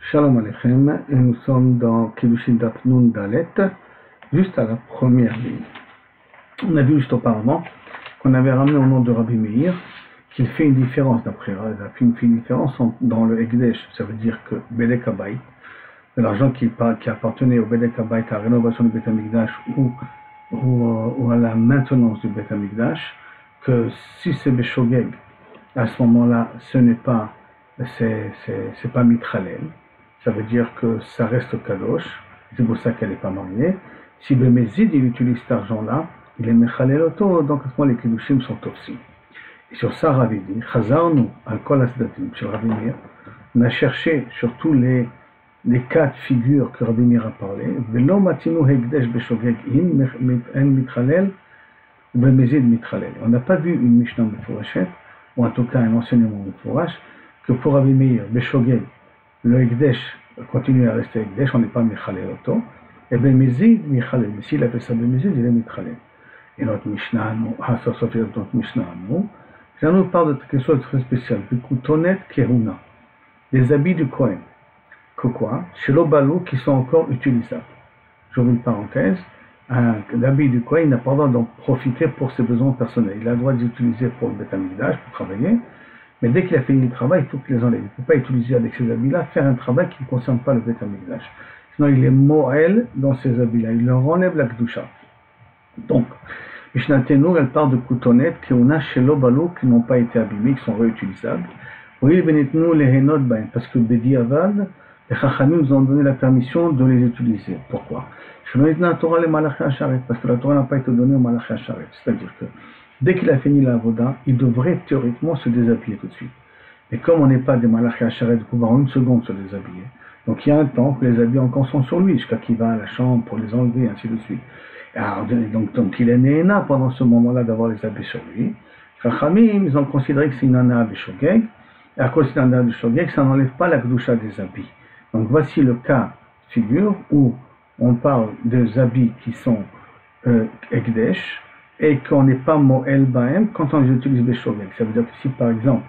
Shalom Aleichem, et nous sommes dans Kiddushin Daf Nun Dalet, juste à la première ligne. On a vu juste auparavant qu'on avait ramené au nom de Rabbi Meir qu'il fait une différence, d'après fait une différence dans le Ekdesh, ça veut dire que Bedek Habayit, de l'argent qui appartenait au Bedek Habayit à la rénovation du Beth Amikdash ou à la maintenance du Beth Amikdash, que si c'est Beshogeg, à ce moment-là, ce n'est pas, c'est pas Mitralel. Ça veut dire que ça reste kadosh, c'est pour ça qu'elle n'est pas mariée. Si le Mézid, il utilise cet argent-là, il est Mechalel Oto, donc à ce moment les Kiddushim sont aussi. Et sur ça, Ravi dit, Chazarnu al kol asdatim, chez Rabbi Meir, on a cherché sur tous les cas de figure que Rabbi Meir a parlé, Velo matinu hekdesh beshogeg en mitralel, bemezid mitralel. On n'a pas vu une Mishnah Meforashet, ou en tout cas un enseignement Meforash, que pour Rabbi Meir, beshogeg, le Ekdesh continue à rester Ekdesh, on n'est pas Mechalel Oto, et bien Mezid, Mechalel, mais s'il a fait ça de Mezid, il est Mechalel. Et notre Mishnah, sauf notre Mishnah, ça nous parle de quelque chose de très spécial, Bikutonet Kehuna, les habits du Kohen, que quoi, chez l'Obalou qui sont encore utilisables. J'ouvre une parenthèse, l'habit du Kohen n'a pas le droit d'en profiter pour ses besoins personnels, il a le droit de les utiliser pour le Beth Amikdash, pour travailler. Mais dès qu'il a fini le travail, il faut qu'il les enlève. Il ne peut pas utiliser avec ces habits-là, faire un travail qui ne concerne pas le Beth Amikdash. Sinon, il est Moël dans ces habits-là. Il leur enlève la Kedusha. Donc, Mishnah Tenour, elle parle de Koutonet, Keuna, Shelo Balou, qui n'ont pas été abîmés, qui sont réutilisables. Oui, Benetnou, les Henot, parce que Bedi Avad, les Chachamim nous ont donné la permission de les utiliser. Pourquoi? Torah les Malachi Hacharet, parce que la Torah n'a pas été donnée aux Malachi Hacharet. C'est-à-dire que dès qu'il a fini la Avoda, il devrait théoriquement se déshabiller tout de suite. Mais comme on n'est pas des Malachi Hacharet de pouvoir en une seconde se déshabiller, donc il y a un temps que les habits encore sont sur lui, jusqu'à qu'il va à la chambre pour les enlever, et ainsi de suite. Alors, donc il est néna pendant ce moment-là d'avoir les habits sur lui. Chachamim, ils ont considéré que c'est une nana beshogeg, et à cause de nana beshogeg, ça n'enlève pas la kedusha des habits. Donc voici le cas figure où on parle des habits qui sont ekdesh, et qu'on n'est pas Moël Baem quand on les utilise Beshogeg. Ça veut dire que si par exemple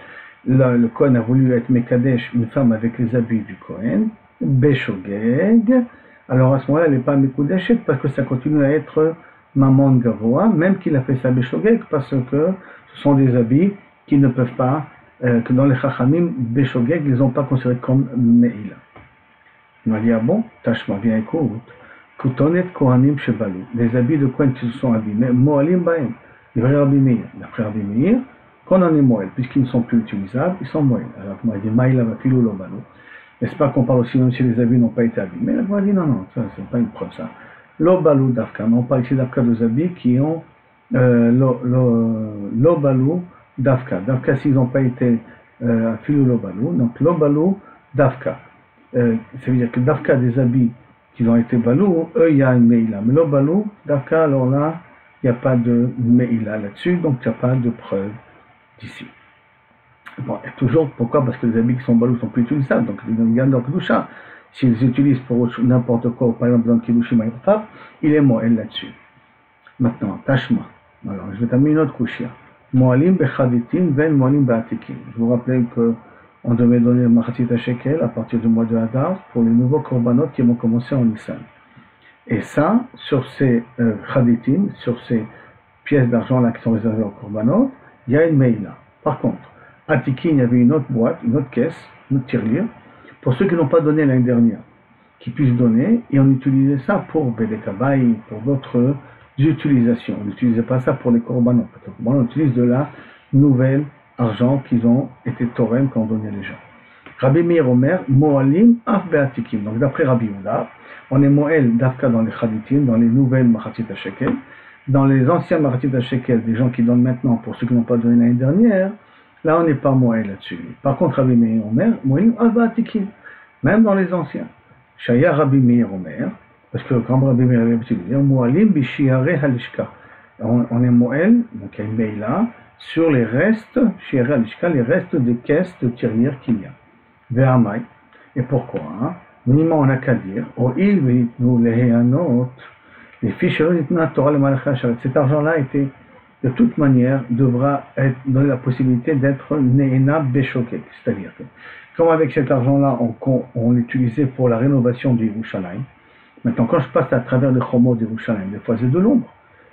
le Kohen a voulu être Mekadesh, une femme avec les habits du Kohen, Beshogeg, alors à ce moment-là elle n'est pas Mekudeshet parce que ça continue à être Maman Gavoa, même qu'il a fait ça Beshogeg, parce que ce sont des habits qui ne peuvent pas, que dans les Chachamim, Beshogeg, ils n'ont pas considéré comme Meïla. On va dire, bon, Tashma, viens écoute. Kutonet Kohanim Shebalu, les habits de Kohen qui se sont abîmés, Moalim Baem, d'après Rabbi Meir, qu'on en est Moël, puisqu'ils ne sont plus utilisables, ils sont Moël. Alors, on va dire Maïla Vafilou Lobalu. N'est-ce pas qu'on parle aussi même si les habits n'ont pas été abîmés? On va dire non, ça c'est pas une preuve ça. Lobalu Dafka, on parle ici d'Afka des habits qui ont Lobalu Dafka. Dafka s'ils n'ont pas été Filou Lobalu, donc Lobalu Dafka. Ça veut dire que Dafka des habits qui ont été balou, eux, il y a une meïla. Mais le balou, d'Afka, alors là, il n'y a pas de meïla là-dessus, donc il n'y a pas de preuve d'ici. Bon, et toujours, pourquoi? Parce que les habits qui sont balou sont plus utilisables, donc ils gagnent dans Kedusha. S'ils les utilisent pour n'importe quoi, par exemple dans le Kiddushim, il est moël là-dessus. Maintenant, Tashma. Alors, je vais t'amener une autre couchia. Moalim bechaditim, ven moalim be'atikim. Je vous rappelle que on devait donner le Machatzit Shekel à partir du mois de Hadar pour les nouveaux korbanot qui vont commencer en Nissan. Et ça, sur ces chaditim, sur ces pièces d'argent là qui sont réservées aux korbanot, il y a une meïla. Par contre, à Tikin, il y avait une autre boîte, une autre caisse, une autre tirelire, pour ceux qui n'ont pas donné l'année dernière, qui puissent donner, et on utilisait ça pour Bedek Habayit, pour d'autres utilisations. On n'utilisait pas ça pour les korbanot. On utilise de la nouvelle argent qu'ils ont été torem quand on donnait les gens. Rabbi Meir Omer, Moalim af be'atikim. Donc d'après Rabbi Yehuda, on est Moël d'Afka dans les chaditim, dans les nouvelles Machatzit Shekel. Dans les anciens Machatzit Shekel, des gens qui donnent maintenant pour ceux qui n'ont pas donné l'année dernière, là on n'est pas Moël là-dessus. Par contre, Rabbi Meir Omer, Moalim af be'atikim. Même dans les anciens. Shaya Rabbi Meir Omer, parce que quand Rabbi Meir avait l'habitude de dire, Moalim bishiare halishka. On est Moël, donc il y a une meïla, sur les restes, chez Alishka, les restes des caisses de tirelire qu'il y a. Ve'amai. Et pourquoi? Minima on n'a qu'à dire, O'il ve'itnu leheanot, les fiches la Torah le Malachi Hacharet. Cet argent-là a été de toute manière, devra être donné la possibilité d'être Ne'ena Beshokek. C'est-à-dire que, comme avec cet argent-là, on l'utilisait pour la rénovation du Yerushalayim, maintenant, quand je passe à travers les chomos du Yerushalayim, des fois c'est de l'ombre.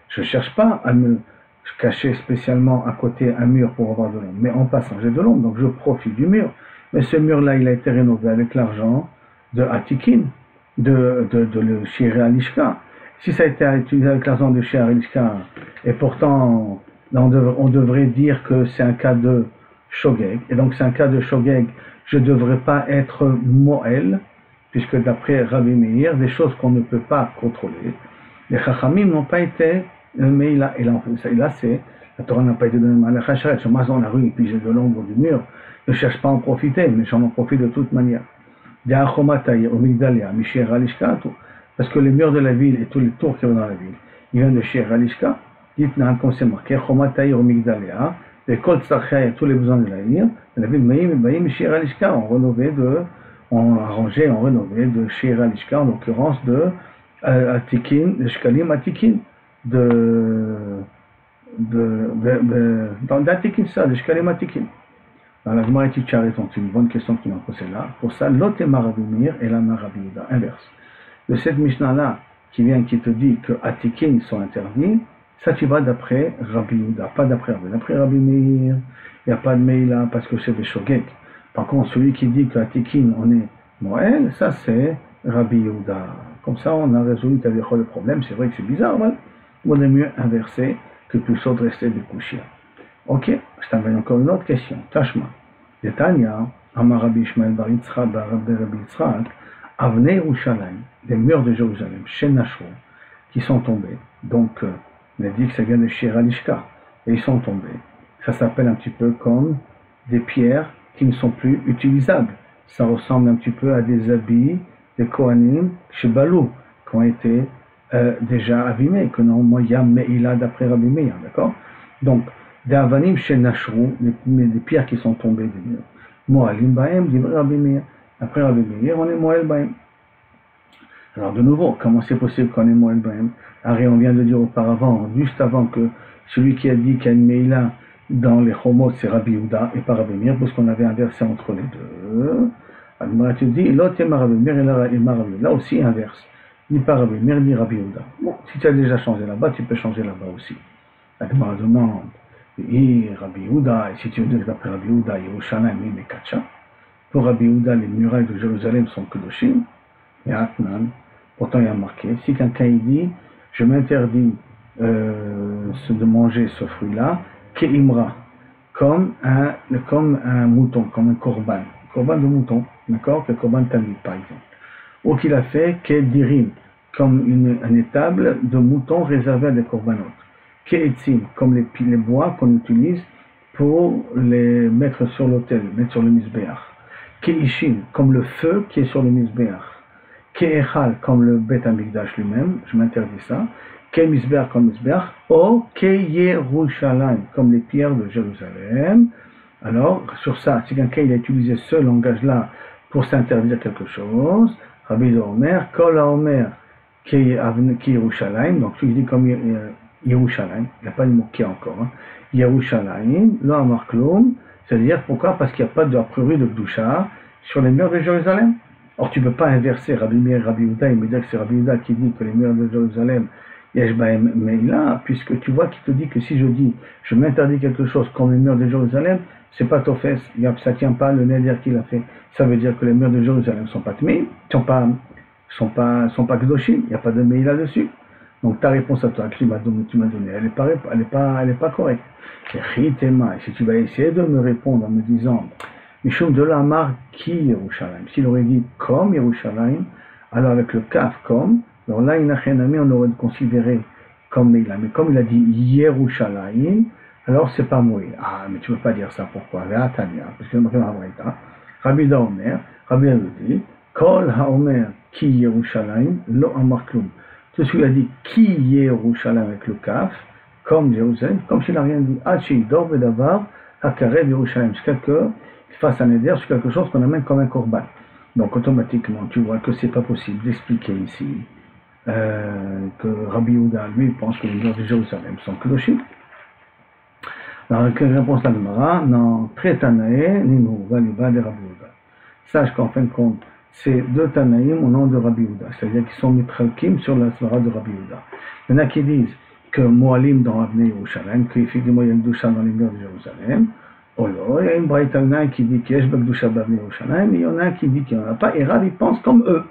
Je ne cherche pas à me cacher spécialement à côté un mur pour avoir de l'ombre, mais en passant, j'ai de l'ombre, donc je profite du mur. Mais ce mur-là, il a été rénové avec l'argent de Atikin, de le Shiré Alishka. Si ça a été utilisé avec l'argent de Shiré Alishka, et pourtant on devrait dire que c'est un cas de Shogeg, et donc c'est un cas de Shogeg, je ne devrais pas être Moël, puisque d'après Rabbi Meir, des choses qu'on ne peut pas contrôler, les Chachamim n'ont pas été, mais là c'est, la Torah n'a pas été donnée à la Chacharet, je marche dans la rue et puis j'ai de l'ombre du mur, je ne cherche pas à en profiter, mais j'en profite de toute manière. Parce que les murs de la ville et tous les tours qui vont dans la ville, ils viennent de Shir Alishka, dites-nous comme c'est marqué, Chomatay au Migdalia, et Kol Tzachai, tous les besoins de la ville Maïm, Shir Alishka, on arrangé, on rénové de Shir Alishka, en l'occurrence de Atikin, de Shkalim Atikin, d'Atikin ça, de Shkalim Atikin. Alors la Gemara est c'est une bonne question qui m'a posée là. Pour ça, l'Otema Rabbi Meir et la Rabbi Yehuda, inverse. De cette Mishnah-là, qui vient, qui te dit que Atikin sont interdits, ça tu vas d'après Rabbi Yehuda, pas d'après Rabbi. D'après Rabbi Meir, il n'y a pas de Meila parce que c'est des Shogeg. Par contre, celui qui dit qu'Atikin on est Moël, ça c'est Rabbi Yehuda. Comme ça, on a résolu le problème. C'est vrai que c'est bizarre, mais on est mieux inversé que plutôt de rester des couchiers. Ok, je t'envoie encore une autre question. Tashma. Netanya, Amar Rabbi Ishmael bar Yitzchak, Rabbi Yitzchak, Avnei Yerushalayim, les murs de Jérusalem, chez Nashro, qui sont tombés. Donc, on a dit que ça vient de Shir Alishka, et ils sont tombés. Ça s'appelle un petit peu comme des pierres qui ne sont plus utilisables. Ça ressemble un petit peu à des habits, des Kohanim, chez Balou, qui ont été déjà abîmés, que non, il y a Meïla d'après Rabbi Meir, d'accord? Donc, des avanim chez Nashrou, des pierres qui sont tombées des murs. Moalim Baem, dit Rabbi Meir. Après Rabbi Meir, on est Moël Baem. Alors de nouveau, comment c'est possible qu'on est Moël Baem? Arrête, on vient de dire auparavant, juste avant que celui qui a dit qu'il y a une Meïla dans les Chomot, c'est Rabbi Yehuda et pas Rabbi Meir, parce qu'on avait inversé entre les deux. Alors tu dis, l'autre est Rabbi Meir et Rabbi. Là aussi inverse. Ni pas Rabbi Meir, ni Rabbi Yehuda. Bon, si tu as déjà changé là-bas, tu peux changer là-bas aussi. La Gemara demande. Et Rabbi Yehuda, et si tu veux dire d'après Rabbi Yehuda, Yerushalayim et Mekacha, pour Rabbi Yehuda, les murailles de Jérusalem sont Kedoshim, et Atnan, pourtant il y a marqué, si quelqu'un dit, je m'interdis de manger ce fruit-là, Keimra, comme un mouton, comme un korban de mouton, d'accord, que korban tamid par exemple, ou qu'il a fait Kedirim, comme une étable de mouton réservée à des korbanot. Ke'etzim, comme les bois qu'on utilise pour les mettre sur l'autel, mettre sur le misbéach. Ke'ishim, comme le feu qui est sur le misbéach. Ke'echal, comme le Beth Amikdash lui-même, je m'interdis ça. Ke'misbéach, comme misbéach. O Ke'Yerushalayim, comme les pierres de Jérusalem. Alors, sur ça, si quelqu'un il a utilisé ce langage-là pour s'interdire quelque chose, Rabbi Omer, Kol HaOmer, Ke'Yerushalayim, donc tu dis comme Yerushalayim, il n'y a pas de mot qui encore. Hein. Yerushalayim, lo amar klum, c'est-à-dire pourquoi? Parce qu'il n'y a pas de a priori de Gdusha sur les murs de Jérusalem. Or tu ne peux pas inverser Rabbi Meir et Rabbi Yehuda et me dire que c'est Rabbi Yehuda qui dit que les murs de Jérusalem, Yeshbahem Meila, puisque tu vois qu'il te dit que si je dis je m'interdis quelque chose comme les murs de Jérusalem, c'est pas Tofes, ça ne tient pas le neder qu'il a fait. Ça veut dire que les murs de Jérusalem ne sont pas tmei, sont pas Kedoshim, il n'y a pas de Meila dessus. Donc ta réponse à toi que tu m'as donnée, elle n'est pas correcte. Et si tu vas essayer de me répondre en me disant Mishum de la marque qui Yerushalayim, s'il aurait dit comme Yerushalayim, alors avec le kaf comme, alors là on aurait considéré comme Meila, mais comme il a dit Yerushalayim, alors c'est pas Moïse. Ah, mais tu ne peux pas dire ça, pourquoi? Parce que Rabbi Omer, Rabbi dit Kol HaOmer ki Yerushalayim lo amar klum. Tout ce qu'il a dit, qui Yerushalayim avec le kaf, comme Jérusalem, comme s'il n'a rien dit, Hachi, Dor, Vedavar, Hakarev, Yerushalayim, jusqu'à qu'il fasse un éder sur quelque chose qu'on amène comme un korban. Donc automatiquement, tu vois que c'est pas possible d'expliquer ici que Rabbi Yehuda, lui, pense que les murs de Jérusalem sont Kedoshim. Alors, quelle réponse la Gemara? Non, très Tanae, Nimou, Valiba de Rabbi Yehuda. Sache qu'en fin de compte, c'est deux Tanaïm au nom de Rabbi Yehuda, c'est-à-dire qu'ils sont mitralkim sur la svara de Rabbi Yehuda. Il y en a qui disent que Moalim dans Avnei Yerushalem, qu'effectivement il y a une doucha dans les murs de Jérusalem. Oh là, il y a une braïta qui dit qu'il y a une doucha dans Yerushalem, et il y en a qui dit qu'il n'y en a pas, et Rabbi pense comme eux,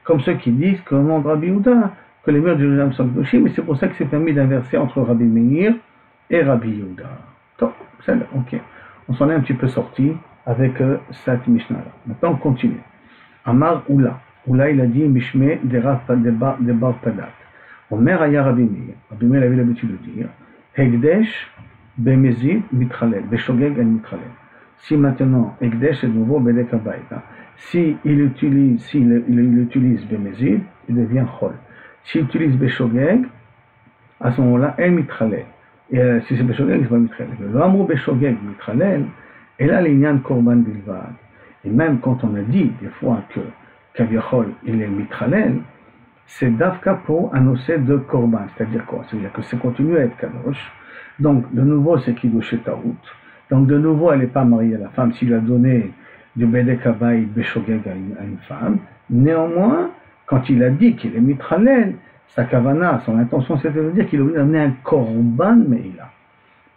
comme ceux qui disent qu'au nom de Rabbi Yehuda, que les murs de Jérusalem sont douchés, mais c'est pour ça que c'est permis d'inverser entre Rabbi Meir et Rabbi Yehuda. Top, c'est là, ok. On s'en est un petit peu sorti avec cette Mishnah-là. Maintenant, on continue. Amar Oula. Oula, il a dit Mishme de Bar Padat. Omer Aya Rabbi Meir. Rabbi Meir avait l'habitude de dire Hegdesh Bemezid Mitralel. Beshogeg El Mitralel. Si maintenant, Hegdesh est de nouveau Bedek Abayt. Si il utilise Bemezid, il devient Chol. S'il utilise Beshogeg, à ce moment-là, El Mitralel. Et si c'est Beshogeg, c'est pas Mitralel. Le Amrou Beshogeg Mitralel, et là, l'Inyan Korban Bilvad. Et même quand on a dit des fois que Kaviachol, il est Mitralel, c'est Davka pour annoncer de Korban. C'est-à-dire quoi? C'est-à-dire que c'est continue à être Kadosh. Donc, de nouveau, c'est Kiddush et Taout. Donc, de nouveau, elle n'est pas mariée à la femme s'il a donné du Bedek Abayt Beshogeg à une femme. Néanmoins, quand il a dit qu'il est Mitralel, sa kavana, son intention, c'était de dire qu'il a voulu amener un Korban Meila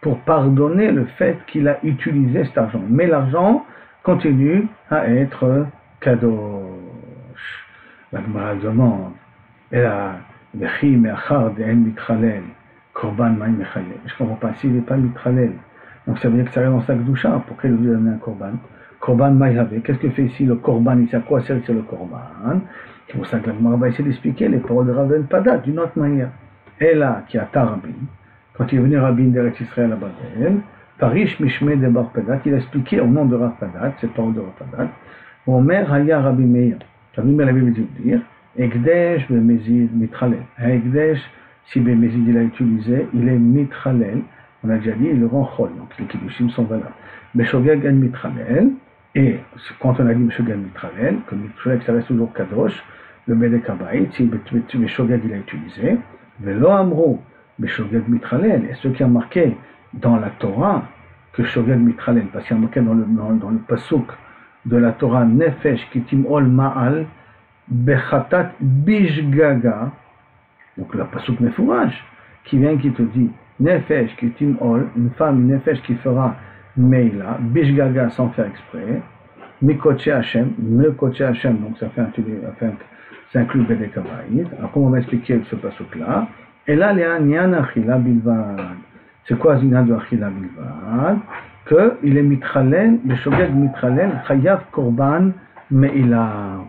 pour pardonner le fait qu'il a utilisé cet argent. Mais l'argent continue à être kadosh. La Gemara demande, et la Vechi me'achar de'en mitralel, korban maï mechayel. Je ne comprends pas, s'il n'est pas mitralel, donc ça veut dire que ça arrive dans sa gdoucha, pourquoi il veut amener un korban? Korban maï have. Qu'est-ce que fait ici le korban? Ici, à quoi sert le korban? C'est pour ça que la Gemara va essayer d'expliquer les paroles de Rav Padat d'une autre manière. Et là, qui a Tarabin, quand il est venu Rabbi d'Eretz Israël à Babel, Parish Mishme de Bar Padat, il a expliqué au nom de Rav Padat, ces paroles de Rav Padat, Omer Haya Rabbi Meir. Rabbi Meir avait dû dire, Ekdesh Bemezid Mitralel. Ekdesh, si Bemezid il a utilisé, il est Mitralel. On a déjà dit, il le rend Chol, donc les Kiddushim sont valables. Beshogeg en Mitralel, et quand on a dit Beshogeg Mitralel, que Mitralel ça reste toujours Kadosh, le Bedek Abayt, si Beshogeg il a utilisé, Velo Amro, Beshogeg Mitralel, et ce qui a marqué dans la Torah, que Shogeg Mitralel, parce qu'il y a marqué dans le pasuk de la Torah, Nefesh Kitim Ol Ma'al, Bechatat Bishgaga, donc le pasuk Mefouraj, qui vient qui te dit, Nefesh Kitim Ol, une femme, Nefesh qui fera Meila, Bishgaga sans faire exprès, Mikoche Hashem, donc ça inclut Bedek Abayt. Alors comment on va expliquer ce pasuk-là? Et là, il y a un Nyan Achila Bilvad. C'est quoi Zina de Achila Bilvad? Qu'il est Mitralel, le Shogeg Mitralel, Chayav Korban Meila.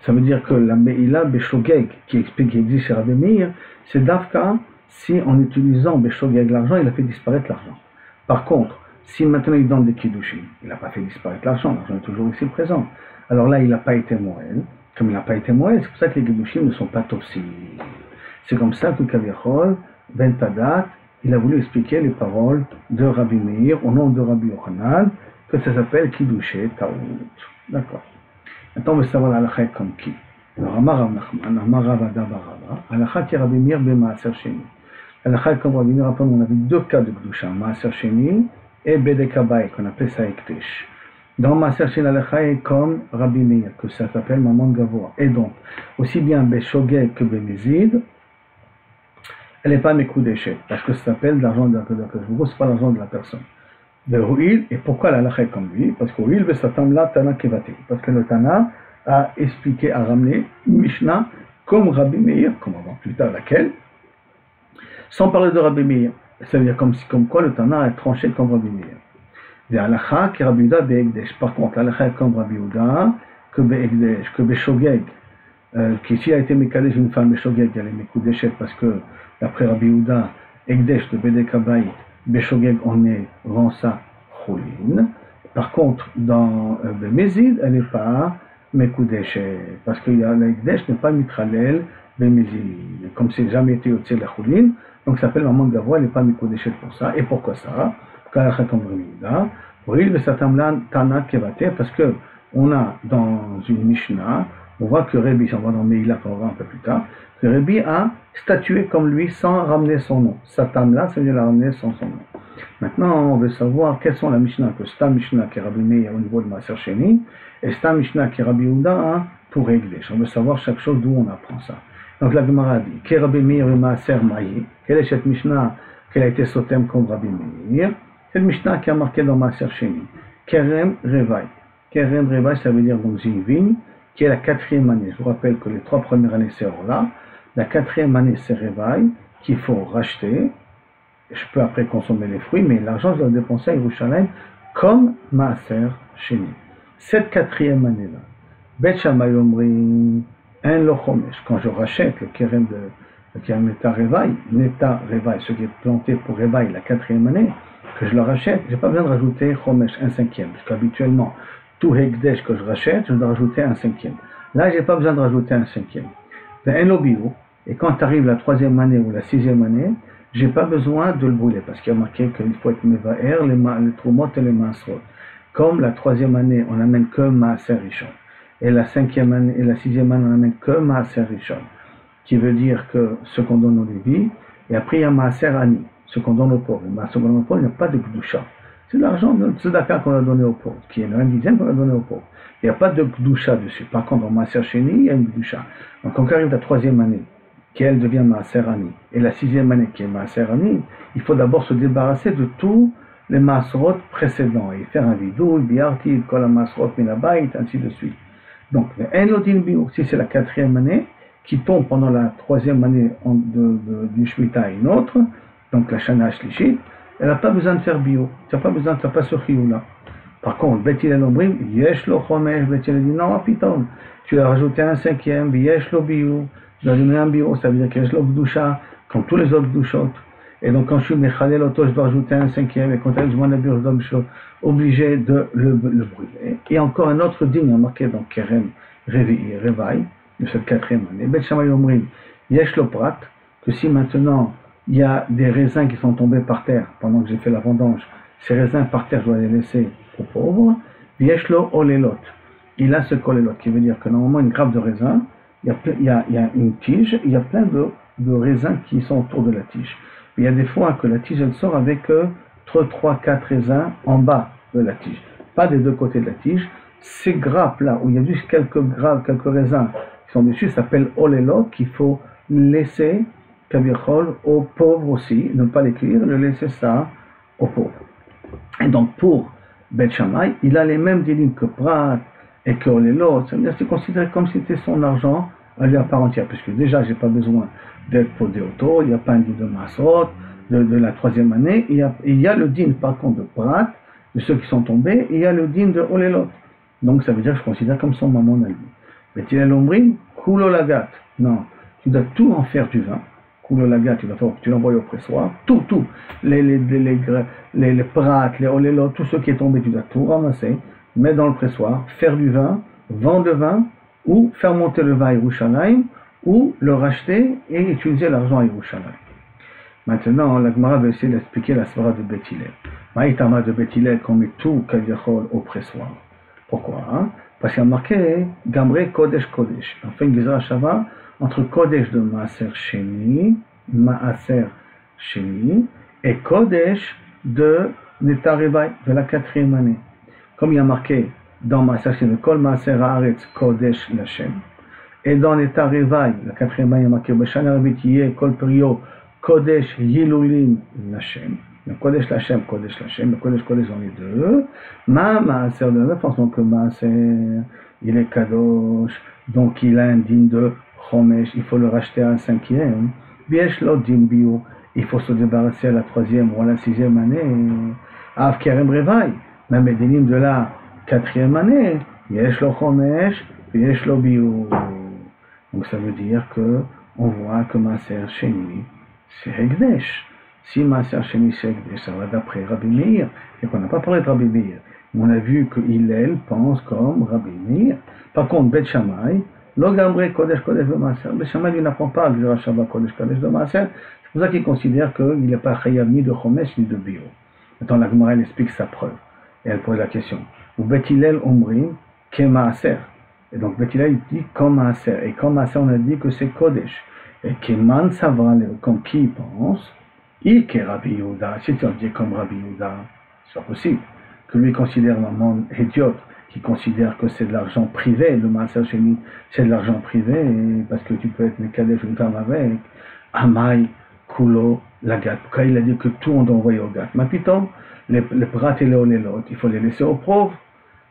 Ça veut dire que la Meila Beshogeg, qui explique qu'il existe chez Rabbi Meir, c'est Davka, si en utilisant Beshogeg l'argent, il a fait disparaître l'argent. Par contre, si maintenant il donne des Kiddushim, il n'a pas fait disparaître l'argent est toujours ici présent. Alors là, il n'a pas été Moël. Comme il n'a pas été Moël, c'est pour ça que les Kiddushim ne sont pas topsis. C'est comme ça que Kaviachol, Ben Padat, il a voulu expliquer les paroles de Rabbi Meir au nom de Rabbi Yochanan, que ça s'appelle Kiddushé Taout. D'accord. Maintenant, on veut savoir l'alakha comme qui. Alors, Amar Nachman, Amar Ravada Barava, alakha qui Rabbi Meir ben Maaser Sheni. L'alakha comme Rabbi Meir, on avait deux cas de Kdusha, Maaser Sheni et Bedek Abayt, qu'on appelle ça Ektesh. Dans Maaser Sheni, l'alakha est comme Rabbi Meir, que ça s'appelle Maman Gavoa. Et donc, aussi bien Beshogeg que Bemezid, elle n'est pas Mekudeshet, parce que ça s'appelle l'argent de la personne. C'est pas l'argent de la personne. Et pourquoi la lacha est comme lui? Parce que Huil Vesatam la Tana Kevate. Parce que le Tana a expliqué, a ramené une Mishnah comme Rabbi Meir, comme avant plus tard laquelle, sans parler de Rabbi Meir. Ça veut dire comme quoi le Tana a tranché comme Rabbi Meir. Et Alacha qui Rabbi Yehuda Be'egdesh. Par contre, la lacha est comme Rabbi Yehuda que Be'egdesh, que Beshogeg, qui ici a été Mekadesh une femme Beshogeg, elle est Mekudeshet parce que d'après Rabbi Yehuda, Egdesh de Bedek Abayt, Beshogeg en est Ransa Choulin. Par contre, dans Bemezid, elle n'est pas Mekudeshet, parce que l'Egdesh n'est pas Mitralel Bemezid. Comme c'est jamais été au de la Choulin, donc ça s'appelle Maman Gavoa, elle n'est pas Mekudeshet pour ça. Et pourquoi ça? Parce que on a dans une Mishnah, on voit que Rabbi, on va dans Meila, qu'on va voir un peu plus tard, que Rabbi a statué comme lui sans ramener son nom. Satam là, ça veut dire la ramener sans son nom. Maintenant, on veut savoir quelles sont la Mishnah, que Stam Mishnah qui est Rabbi Meir au niveau de Maaser Sheni, et Stam Mishnah qui est Rabbi Yehuda pour Egdesh. On veut savoir chaque chose d'où on apprend ça. Donc la Gemara dit, que Rabbi Meir et Maaser Maï, quelle est cette Mishnah qui a été sotem comme Rabbi Meir? C'est le Mishnah qui a marqué dans Maaser Sheni. Kerem Revai. Kerem Revai, ça veut dire donc j'ai une vigne, qui est la 4e année. Je vous rappelle que les 3 premières années c'est Orla. La 4e année c'est Revai, qu'il faut racheter. Je peux après consommer les fruits, mais l'argent je dois dépenser à Yerushalayim comme Maaser Sheni. Cette 4e année-là, Bet Shammai Omri, un lochomesh. Quand je rachète le Kerem Neta Revai, ce qui est planté pour Revai la 4e année, que je le rachète, je n'ai pas besoin de rajouter Chomesh, un 5e, parce qu'habituellement, tout Hekdesh que je rachète, je dois rajouter un 5e. Là, je n'ai pas besoin de rajouter un 5e. Et quand arrive la 3e année ou la 6e année, je n'ai pas besoin de le brûler, parce qu'il y a marqué qu'il faut être Mevaer, les Trumot et les Maasrot. Comme la 3e année, on n'amène que Maaser Rishon. Et la 5e année et la 6e année, on n'amène que Maaser Rishon. Qui veut dire que ce qu'on donne aux Lévis, et après il y a Maaser Ani, ce qu'on donne aux pauvres. Ce qu'on donne aux pauvres, il n'y a pas de Gdusha. C'est de l'argent de Tzedaka qu'on a donné aux pauvres, qui est le 1/10 qu'on a donné aux pauvres. Il n'y a pas de Gdusha dessus. Par contre, en Maaser Sheni, il y a une Gdusha. Donc quand arrive la 3e année, qui elle devient Maaser Ani, et la 6e année qui est Maaser Ani, il faut d'abord se débarrasser de tous les Maaserot précédents, et faire un vidou, biarti, kol la Maaserot minabait, ainsi de suite. Donc, si c'est la 4e année, qui tombe pendant la 3e année du Shemitah à une autre, donc la Shana Shlishit, elle n'a pas besoin de faire bio, tu n'as pas besoin, tu n'as pas ce chiyou-là. Par contre, Bet Hillel Omrim, Yesh lo Chomesh, Bet Hillel dit non, piton, tu as rajouté un 5e, Yesh lo bio, tu as donné un bio, ça veut dire que Yesh lo Gdusha, comme tous les autres Gdushot. Et donc quand je suis Mechalel Oto, je dois rajouter un 5e, et quand je suis Manabur, je suis obligé de le brûler. Et encore un autre digne marqué dans Kerem Revai, de cette 4e année. Bet Shammai Omrim, Yesh lo Prat, que si maintenant il y a des raisins qui sont tombés par terre pendant que j'ai fait la vendange, ces raisins par terre, je dois les laisser aux pauvres. Yesh lo Olelot, il a ce kolelot, qui veut dire que normalement une grappe de raisin, il y a une tige, il y a plein de raisins qui sont autour de la tige. Il y a des fois que la tige elle sort avec 3-4 raisins en bas de la tige, pas des deux côtés de la tige. Ces grappes là où il y a juste quelques raisins qui sont dessus s'appellent olelot, qu'il faut laisser kavirchol aux pauvres aussi, ne pas les cuire, le laisser ça aux pauvres. Et donc pour Bet Shammai, il a les mêmes dilim que Prat et que olelot, ça veut dire que c'est considéré comme si c'était son argent à lui à part entière, puisque déjà j'ai pas besoin d'être podé auto, il n'y a pas un din de Masrot de la 3e année, il y a le din par contre de Prat, de ceux qui sont tombés, et il y a le din de olelot. Donc ça veut dire que je considère comme son maman à lui. Mais tu l'as l'ombrine, kulo lagat. Non, tu dois tout en faire du vin. Kulo lagat, tu l'envoies au pressoir. Tout. Les prates, les olelot, tout ce qui est tombé, tu dois tout ramasser, mettre dans le pressoir, faire du vin, vendre le vin, ou faire monter le vin à Yerushalayim, ou le racheter et utiliser l'argent à Yerushalayim. Maintenant, la Gemara va essayer d'expliquer la svara de Bet Hillel. Maïtama de Bet Hillel qu'on met tout kaviyachol au pressoir. Pourquoi Parce qu'il y a marqué Gamre Kodesh Kodesh. On fait une Gezerah Shava entre Kodesh de Maaser Sheni et Kodesh de Neta Revai, de la 4e année. Comme il y a marqué dans Maaser Sheni, Kol Maaser Haaretz Kodesh Lashem. Et dans Neta Revai, la 4e année, il y a marqué Beshana Revitiye Kol Perio Kodesh Yilulim Lashem. Le Kodesh Lachem, le Kodesh on est deux. Maaser de la même façon que Maaser, il est Kadosh, donc il a un din de Chomesh, il faut le racheter à un 5e. Biesh lo din bio, il faut se débarrasser à la 3e ou à la 6e année. Av Kerem Revai, même les dinim de la 4e année, Yesh lo Chomesh, Yesh lo bio. Donc ça veut dire que on voit que Maaser Sheni, c'est Hekdesh. Si Maaser Sheni c'est Hekdesh, ça va d'après Rabbi Meir, et qu'on n'a pas parlé de Rabbi Meir. On a vu que Hillel pense comme Rabbi Meir. Par contre, Bet Shammai, Lo Gamre Kodesh Kodesh de Maaser. Bet Shammai lui n'apprend pas Gezerah Shava Kodesh Kodesh de Maaser. C'est pour ça qu'il considère qu'il n'est pas chayav ni de Chomesh ni de bio. Maintenant, la Gemara elle explique sa preuve. Et elle pose la question. Ou Bet Hillel Omrim Ke Maaser. Et donc Bet Hillel dit comme Maaser. Et comme Maaser, on a dit que c'est Kodesh. Et Keman Savra, comme qui pense, Ike Rabbi Yehuda, si tu en dis comme Rabbi Yehuda, c'est pas possible. Que lui considère maman idiote, qui considère que c'est de l'argent privé, le Maaser Sheni, c'est de l'argent privé, parce que tu peux être Mekadesh une femme avec, Amai, Kulo, Lagat. Quand il a dit que tout on doit envoyer au Gat. Maintenant, les prat et les olelot, il faut les laisser aux pauvres.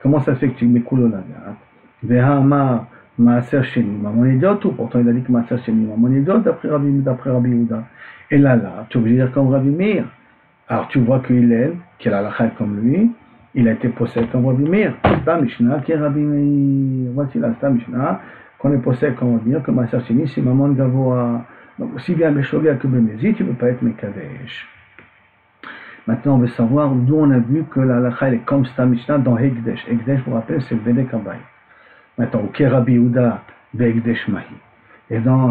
Comment ça se fait que tu mets Kulo Lagat? Vehama, Maaser Sheni, maman idiote, ou pourtant il a dit que Maaser Sheni, maman idiote, d'après Rabbi Yehuda. Et là, tu es obligé de dire comme Rabbi Meir. Alors tu vois qu'il est, qu'il a la halakha comme lui, il a été possédé comme Rabbi Meir. C'est la Mishnah qui est Rabbi Meir. Voici la Mishnah qu'on est possédé comme Rabbi Meir, que Maaser Sheni, c'est maman de Gavoa. Donc aussi bien Meshogia que Bemezi, tu ne peux pas être Mekadesh. Maintenant on veut savoir d'où on a vu que la halakha est comme cette Mishnah dans Hekdesh. Hekdesh, vous rappelez, c'est le Bedek Abayit. Maintenant, au Rabbi Yehuda, Hekdesh Mahi. Et par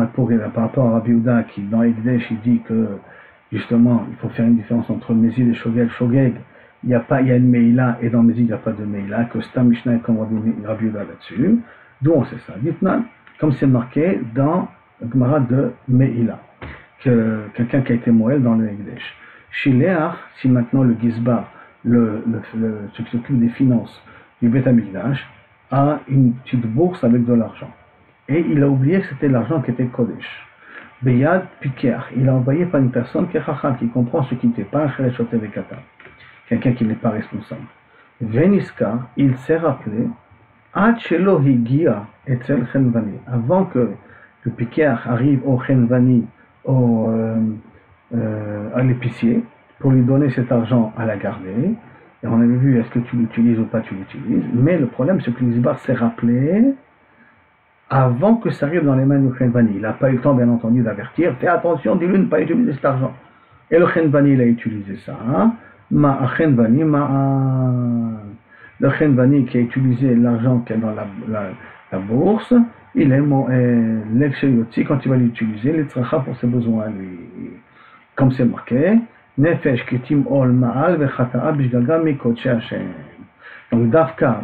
rapport à Rabbi Yehuda, qui dans Hekdesh, il dit que justement, il faut faire une différence entre Mezid et Shogeg. Shogeg, il y a une Meila, et dans Mezid, il n'y a pas de Meila, que Stam Mishnah est comme Rabbi Yehuda là-dessus. D'où on sait ça? Dites-moi, comme c'est marqué dans le Gemara de Meila, que quelqu'un qui a été Moël dans le Hekdesh. Shileach, si maintenant le Gizbar, celui qui s'occupe des finances du Beth Amikdash, a une petite bourse avec de l'argent. Et il a oublié que c'était l'argent qui était Kodesh. Beyad Piker, il a envoyé par une personne qui est Chacham, qui comprend ce qui n'était pas un Chereshote Vekata, quelqu'un qui n'est pas responsable. Veniska, il s'est rappelé, Ad Shelo Higia Etzel Chenvani, avant que le Piker arrive au Chenvani, à l'épicier, pour lui donner cet argent à la garder. Et on avait vu, est-ce que tu l'utilises ou pas tu l'utilises. Mais le problème, c'est que l'Isbar s'est rappelé avant que ça arrive dans les mains du Chenvani. Il n'a pas eu le temps, bien entendu, d'avertir. Fais attention, dis-lui de ne pas utiliser cet argent. Et le Chenvani, il a utilisé ça. Le Chenvani qui a utilisé l'argent qui est dans la bourse, il est l'ex-yotzi quand il va l'utiliser, les tzracha pour ses besoins à lui. Comme c'est marqué, Nefesh ketim ol ma'al vechata'a bishgaga mikotche Hashem. Donc Dafka,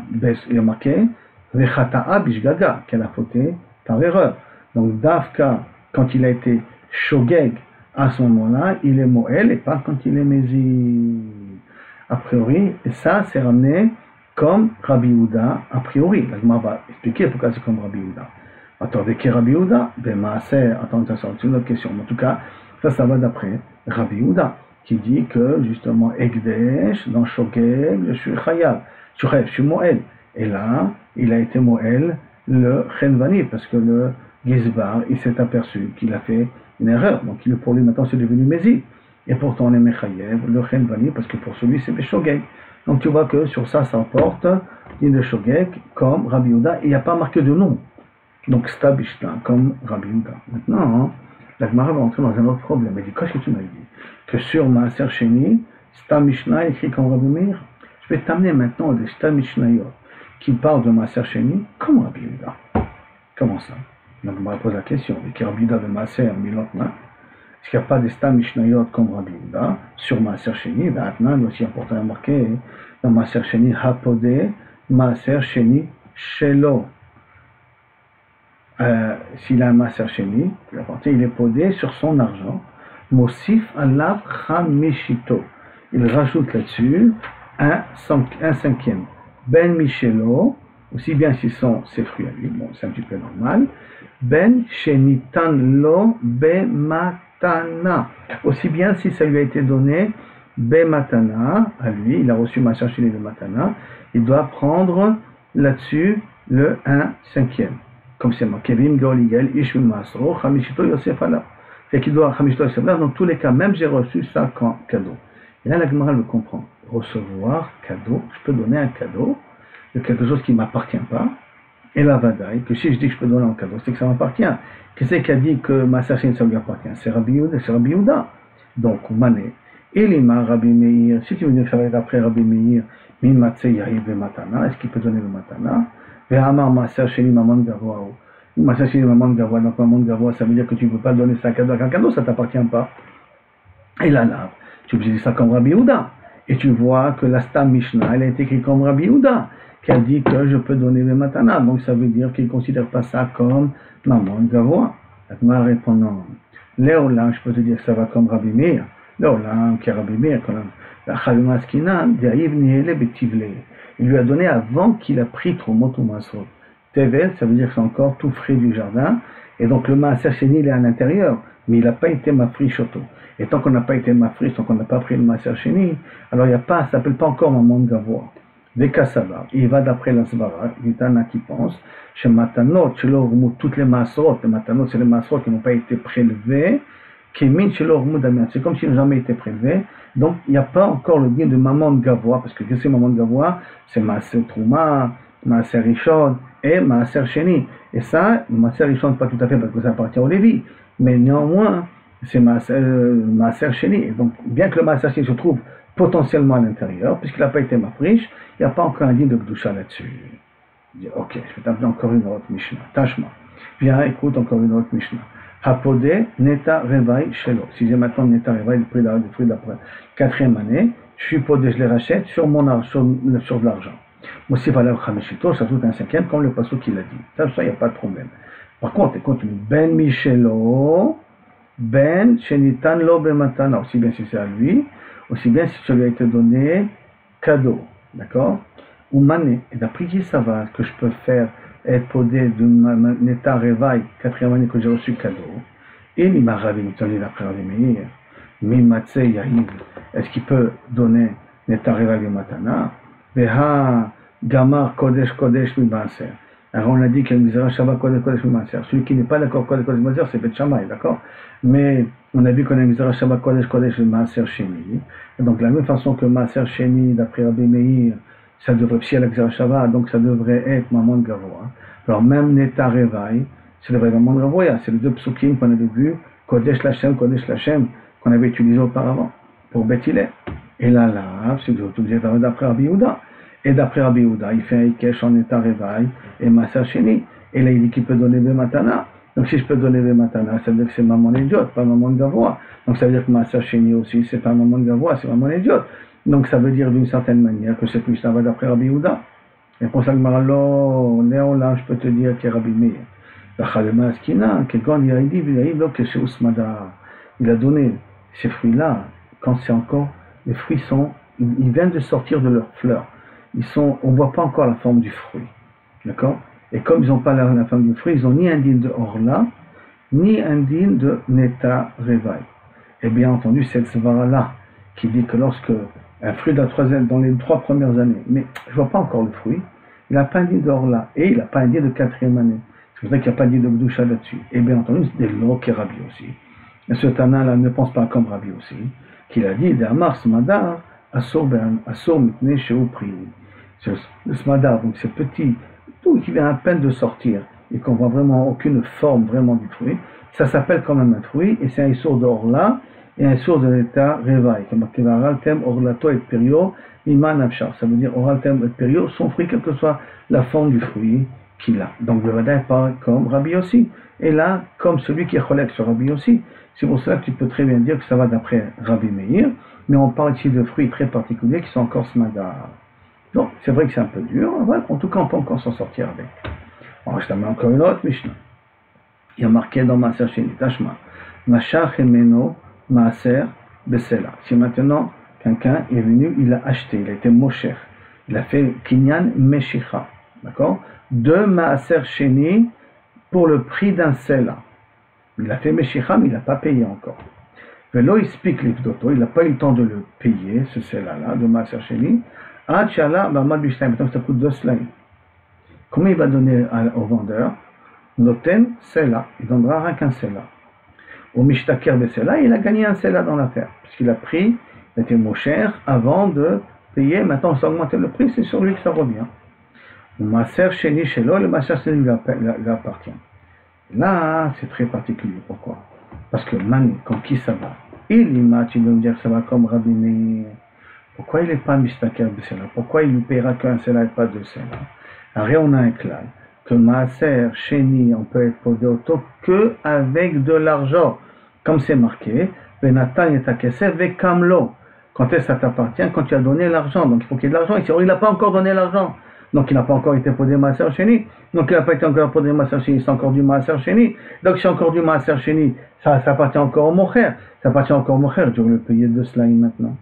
il y a marqué vechata'a bishgaga, qu'elle a fauté par erreur. Donc Dafka, quand il a été shogeg à ce moment-là, il est mo'el et pas quand il est mezi. A priori, et ça c'est ramené comme Rabbi Yehuda a priori. La Gemara va expliquer pourquoi c'est comme Rabbi Yehuda. Attends, avec Rabbi Yehuda, attends, c'est une autre question. En tout cas, ça va d'après Rabbi Yehuda, qui dit que justement, Hekdesh, dans Shogeg, je suis Chayav, je suis Moël. Et là, il a été Moël, le Chenvani, parce que le Gizbar, il s'est aperçu qu'il a fait une erreur. Donc pour lui, maintenant, c'est devenu Mézi. Et pourtant, on est Mechayev, le Chenvani, parce que pour celui, c'est Shogeg. Donc tu vois que sur ça, ça porte de Shogeg comme Rabbi Yehuda, et il n'y a pas marqué de nom. Donc Stabishta, comme Rabbi Yehuda. Maintenant, la Gemara va entrer dans un autre problème. Elle dit, qu'est-ce que tu m'as dit? Que sur Maaser Sheni, Stam Mishnah écrit comme Rabbi Meir. Je vais t'amener maintenant des Stam Mishnayot qui parlent de Maaser Sheni comme Rabbi Yehuda. Comment ça? Donc Gemara pose la question. Et Rabbi Yehuda de Maaser Milotna, est-ce qu'il n'y a pas des Stam Mishnayot comme Rabbi Yehuda sur Maaser Sheni? Maintenant, aussi important à marquer dans Maaser Sheni, Hapodé, Maaser Sheni, Shelo. S'il a un Maaser Sheni, il est podé sur son argent. Mosif alav chamishito. Il rajoute là-dessus un cinquième. Ben Michelo, aussi bien si sont ses fruits à lui, bon, c'est un petit peu normal. Ben shenitan lo be matana. Aussi bien si ça lui a été donné be matana, à lui, il a reçu Maaser Sheni de matana, il doit prendre là-dessus le 1/5. Comme c'est marqué, Vim Goligel, Ishul Masro, Chamishito Yosef Allah. Fait qu'il doit Chamishito Yosef Allah, dans tous les cas, même j'ai reçu ça comme cadeau. Et là, la Gemara le comprend. Recevoir, cadeau, je peux donner un cadeau de quelque chose qui ne m'appartient pas. Et la Vadaï, que si je dis que je peux donner un cadeau, c'est que ça m'appartient. Qui c'est qui a dit que ma sachin ça lui appartient? C'est Rabbi Yehuda. Donc, Mané. Et l'ima Rabbi Meir, si tu veux faire après Rabbi Meir, Min Matse Yahiv et Matana, est-ce qu'il peut donner le Matana? Ve'amar Maaser Sheni Maman Gavoa. Maaser Sheni Maman Gavoa, donc Maman Gavoa, ça veut dire que tu ne peux pas donner ça à cadeau. Un cadeau, ça ne t'appartient pas. Et là, tu peux dire ça comme Rabbi Yehuda. Et tu vois que la Stam Mishnah, elle a été écrite comme Rabbi Yehuda, qui a dit que je peux donner le Matana. Donc ça veut dire qu'il ne considère pas ça comme Maman Gavoa. La Gemara répond non. Léola, je peux te dire que ça va comme Rabbi Meir. לעולם, כרבי מאיר, החלומה עסקינן, דאיב ניהלה בטבלה. Il lui a donné avant qu'il a pris Trumot ou Maasrot. Tevel, ça veut dire que c'est encore tout frais du jardin, et donc le Maaser Sheni, il est à l'intérieur, mais il n'a pas été Mafri Shoto. Et tant qu'on n'a pas été Mafri, tant qu'on n'a pas pris le Maaser Sheni, alors il n'y a pas, ça s'appelle pas encore Maman de Gavoa. Vekasava, il va d'après la Svara, du Tana qui pense, chez Matanot, chez l'Ormou, toutes les Maasrot, les Matanot, c'est les Maasrot qui n'ont pas été prélevés, c'est comme s'ils n'ont jamais été prélevés. Donc il n'y a pas encore le din de Maman de Gavoa, parce que c'est Maman de Gavoa, c'est Maaser Trouma, Maaser Rishon et Maaser Sheni. Et ça, Maaser Rishon pas tout à fait parce que ça appartient au Lévi, mais néanmoins c'est Maaser Sheni. Et donc bien que le Maaser Sheni se trouve potentiellement à l'intérieur, puisqu'il n'a pas été mafriche, il n'y a pas encore un din de Gdusha là-dessus. Je dis ok, je vais t'appeler encore une autre Mishnah. Tâche-moi. Viens, écoute encore une autre Mishnah. Hapodé, Neta Revaï Shelo. Si j'ai maintenant Neta Revaï, le prix des fruits de la quatrième année, je suis podé, je les rachète sur mon argent, sur de l'argent. Moi, si valeur Chamishito, ça s'ajoute un cinquième, comme le passage qu'il a dit. Ça, il n'y a pas de problème. Par contre, il continue. Ben Michelo, Ben Shenitan Lo Bematana. Aussi bien si c'est à lui, aussi bien si ça lui a été donné cadeau. D'accord? Ou mané. Et d'après qui ça va, que je peux faire être podé d'une Neta Revaï, quatrième année que j'ai reçu cadeau. Et il m'a ravi, il m'a d'après Rabbi Meir. Mimatse Yahiv. Est-ce qu'il peut donner Neta Revaï Matana? Veha Gamar Kodesh Kodesh Mimaser. Alors on a dit qu'il y a une Mizra Shabbat Kodesh Kodesh Mimaser. Celui qui n'est pas d'accord Kodesh Kodesh Mimaser, c'est Bet Shammai, d'accord? Mais on a vu qu'on a une Mizra Shabbat Kodesh Kodesh Mimaser Sheni. Et donc de la même façon que Maaser Sheni, d'après Rabbi Meir, ça devrait, si elle a Mizra Shabbat, donc ça devrait être Maman de Gavoa. Alors même Neta Revaï, ça devrait être Maman de Gavoa. C'est les deux psukim qu'on avait vus, Kodesh Lachem, qu'on avait utilisé auparavant, pour Bethilel. Et là, c'est obligé d'après Rabbi Yehuda. Et d'après Rabbi Yehuda, il fait un Ikesh en Neta Revaï et Maaser Sheni. Et là, il dit qu'il peut donner Bematana. Donc si je peux donner Bematana, ça veut dire que c'est Maman idiote, pas Maman de Gavoa. Donc ça veut dire que Maaser Sheni aussi, c'est pas Maman de Gavoa, c'est Maman idiote. Donc ça veut dire d'une certaine manière que cette Mishnah va d'après Rabbi Yehuda. Et pour ça que Maralo, Léon, là, je peux te dire qu'il y a Rabbi Meir. Il a donné ces fruits-là quand c'est encore, les fruits sont, ils viennent de sortir de leurs fleurs. On ne voit pas encore la forme du fruit. D'accord? Et comme ils n'ont pas la forme du fruit, ils n'ont ni un din de Orla, ni un din de Neta Revaï. Et bien entendu, cette svara-là, qui dit que lorsque un fruit de la troisième, dans les 3 premières années, mais je ne vois pas encore le fruit, il n'a pas un din de Orla, et il n'a pas un din de quatrième année. C'est pour ça qu'il n'y a pas dit de Gdusha là-dessus. Et bien entendu, c'est des lots qui est Rabbi aussi. Et ce Tana-là ne pense pas comme Rabbi aussi, qu'il a dit, d'Amar Smadar, Assur Mitne Sheu Pri. Le Smadar, donc c'est petit, tout qui vient à peine de sortir, et qu'on voit vraiment aucune forme vraiment du fruit, ça s'appelle quand même un fruit, et c'est un Issour de Orla, et un Issour de l'état Revaï, comme Oral Tem Orlato et Perio, Iman Abshar. Ça veut dire Oral Tem et Perio, son fruit, quelle que soit la forme du fruit qu'il a. Donc le Vada est pas comme Rabbi aussi. Et là, comme celui qui est cholèque sur Rabbi aussi. C'est pour cela que tu peux très bien dire que ça va d'après Rabbi Meir, mais on parle ici de fruits très particuliers qui sont encore smadar. Donc c'est vrai que c'est un peu dur, ouais, en tout cas on peut encore s'en sortir avec. Alors je t'amène encore une autre Mishnah. Il y a marqué dans Maaser Sheni, Tashma, Mashach Emeno Maaser Besela. Si maintenant quelqu'un est venu, il a acheté, il a été mosher, il a fait Kinyan Meshicha, d'accord? 2 Maaser Sheni pour le prix d'un Sela. Il a fait Meshicha, mais il n'a pas payé encore. Velo Ispik Livdoto, il n'a pas eu le temps de le payer, ce Sela-là, de Maaser Sheni. Achala Bamad Bishtaim, maintenant ça coûte 2 slaim. Combien il va donner au vendeur? Noten Sela, il donnera rien qu'un Sela. Au Mishtaker de Sela, il a gagné un Sela dans l'affaire, puisqu'il a pris, il était moins cher avant de payer, maintenant on s'est augmenté le prix, c'est sur lui que ça revient. Le Maaser Sheni Shelo, le Maaser Sheni lui appartient. Là, c'est très particulier. Pourquoi? Parce que Mani, comme qui ça va? Il imagine, il veut me dire que ça va comme Rabbi Meir. Pourquoi il n'est pas Mishtaker de Sela? Pourquoi il ne paiera qu'un Sela et pas 2 Sela? Alors on a un clal, que Maaser Sheni, on peut être posé auto que avec de l'argent. Comme c'est marqué, Benatan et Takesef ve Kamlo. Quand est-ce que ça t'appartient? Quand tu as donné l'argent. Donc il faut qu'il y ait de l'argent. Ici, il n'a pas encore donné l'argent. donc il n'a pas encore été podé Maaser Sheni, donc il n'a pas été encore podé Maaser Sheni, c'est encore du Maaser Sheni, donc c'est encore du Maaser Sheni, ça appartient encore au Mocher, ça appartient encore au Mocher, je vais le payer de cela maintenant.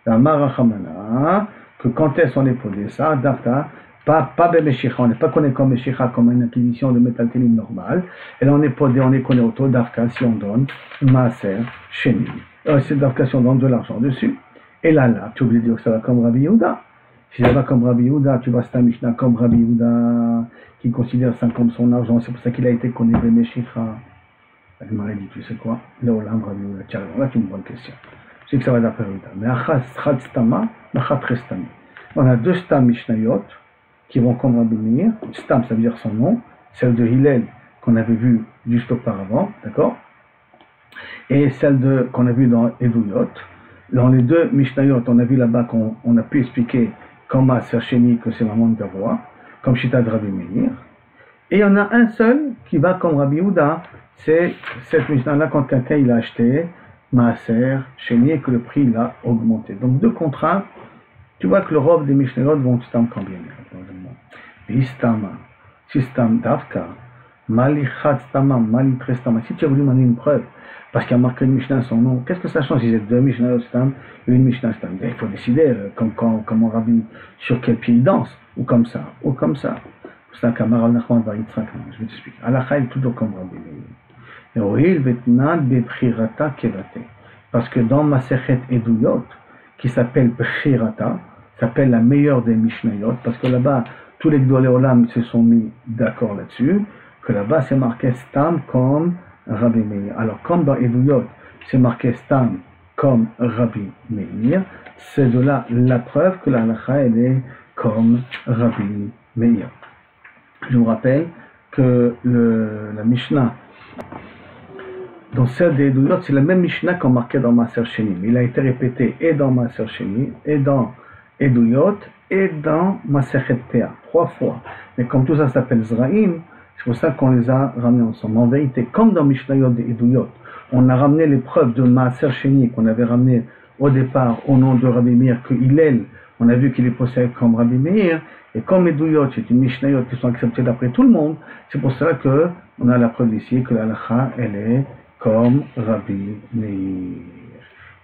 La Marachamana, que quand est-ce qu'on est podé ça, Dafka, pas Bemeshicha, on n'est pas connu comme Meshicha, comme une acquisition de métal télim normal, et là on est podé, on est connu auto, Dafka, si on donne Maaser Sheni. C'est Dafka si on donne de l'argent dessus. Et là, tu es obligé de dire que ça va comme Rabbi Yehuda. Si ça va comme Rabbi Yehuda, tu vas citer un Mishnah comme Rabbi Yehuda, qui considère ça comme son argent, c'est pour ça qu'il a été connu de Meshicha. La Gemara dit, tu sais quoi, là, Olam, Rabbi Yehuda, tiens, là, c'est une bonne question. Je sais que ça va d'après Yehuda. Mais Achad Stama, Achad Restami. On a deux Stam Mishnayot qui vont comme Rabbi Meir. Stam, ça veut dire son nom, celle de Hillel, qu'on avait vu juste auparavant, d'accord? Et celle qu'on a vu dans Eduyot. Dans les deux Mishnayot, on a vu là-bas qu'on a pu expliquer comme Maaser Sheni que c'est vraiment de roi, comme Shita de Rabbi Meir. Et il y en a un seul qui va comme Rabbi Yehuda, c'est cette Mishnah-là quand quelqu'un il a acheté Maaser Sheni et que le prix l'a augmenté. Donc deux contrats, tu vois que le robe des Mishnayot vont stam combien. Istama, Sistam Davka, Malichat Stama, Malitrestama. Si tu as voulu m'amener une preuve, parce qu'il y a marqué une Mishnah son nom, qu'est-ce que ça change si c'est deux Mishnah Stam et une Mishnah Stam? Il faut décider, comme on Rabbi, sur quel pied il danse, ou comme ça, ou comme ça. C'est un Kamar Nachman va Yitzhak, je vais t'expliquer. Allah est toujours comme Rabbi. Et Oil Vetnad Beprirata Kevate. Parce que dans Masechet Eduyot, qui s'appelle Bechirata, s'appelle la meilleure des Mishnayot, parce que là-bas, tous les Gdolei Olam se sont mis d'accord là-dessus, que là-bas c'est marqué Stam comme Rabbi Meir. Alors, comme dans Eduyot, c'est marqué Stam comme Rabbi Meir, c'est de là la preuve que la halakha elle est comme Rabbi Meir. Je vous rappelle que la Mishnah, dans celle des Eduyot, c'est la même Mishnah qu'on marquait dans Maaser Sheni. Il a été répété et dans Maaser Sheni, et dans Eduyot, et dans Masechet Peah, 3 fois. Mais comme tout ça s'appelle Zraïm, c'est pour ça qu'on les a ramenés ensemble. En vérité, comme dans Mishnayot et Eduyot, on a ramené les preuves de Maaser Sheni qu'on avait ramené au départ au nom de Rabbi Meir, que Hillel, on a vu qu'il est possédé comme Rabbi Meir, et comme Eduyot, c'est une Mishnayot qui sont acceptées d'après tout le monde, c'est pour cela qu'on a la preuve ici que la halakha, elle est comme Rabbi Meir.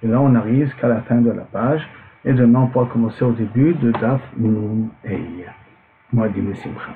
Et là, on arrive jusqu'à la fin de la page, et demain, on pourra commencer au début de Daf Nun Ei. Moadim Simcha.